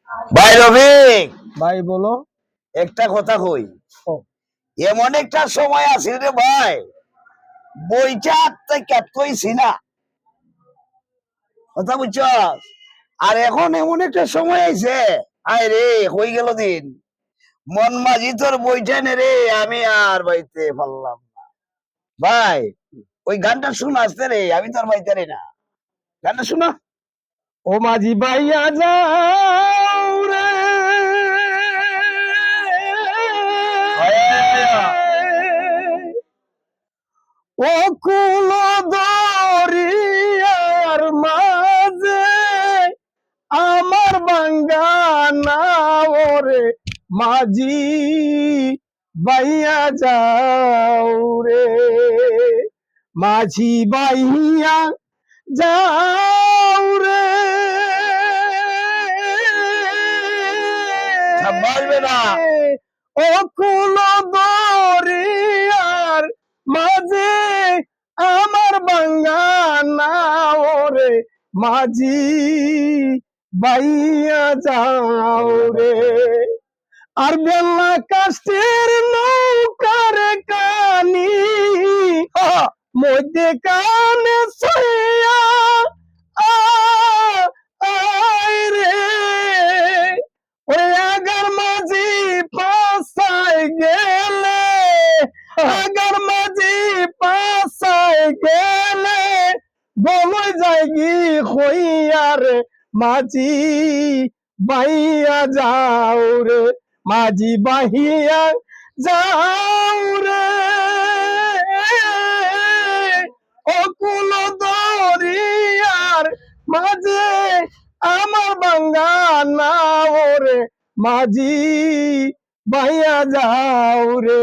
ভাই রফিক, ভাই বলো। একটা কথা কই। ও, এমন একটা সময় আছে রে ভাই, বইটা থেকে কইছি না, কথা বুঝছ? আর এখন এমন একটা সময় আইছে, আয় রে হয়ে গেল দিন, মন মাঝি তোর বইটা নে রে, আমি আর বাইতে পারলাম না। ভাই ওই গানটা শুনে আসতে রে, আমি তোর বাইতে রে না, গানটা শুনো। ও মাঝি ভাইয়া যাও রে, ও কুল দরিয়ার মাঝে আমার বাঙ্গানা ওরে মাঝি বাইয়া যাও রে, মাঝি বাইয়া যাও রে, বাজবে না। ও কুল দরিয়ার মাঝে আমার বাঙ্গানা ওরে মাঝি বাইয়া যাও রে, আর বেলা কাষ্টের নৌকার কানি মধ্যে কানে সইয়া আয় রে, ওই আগার মাঝি পাশায় গেলে, আগার মাঝি পাশায় গেলে বলই যাইগি হইয়া রে, মাঝি বাইয়া যাও রে, মাঝি বাহিয়া যাও রে, অকুল দরিয়ার মাঝে আমার বাঙ্গানা ওরে মাঝি বাইয়া যাও রে।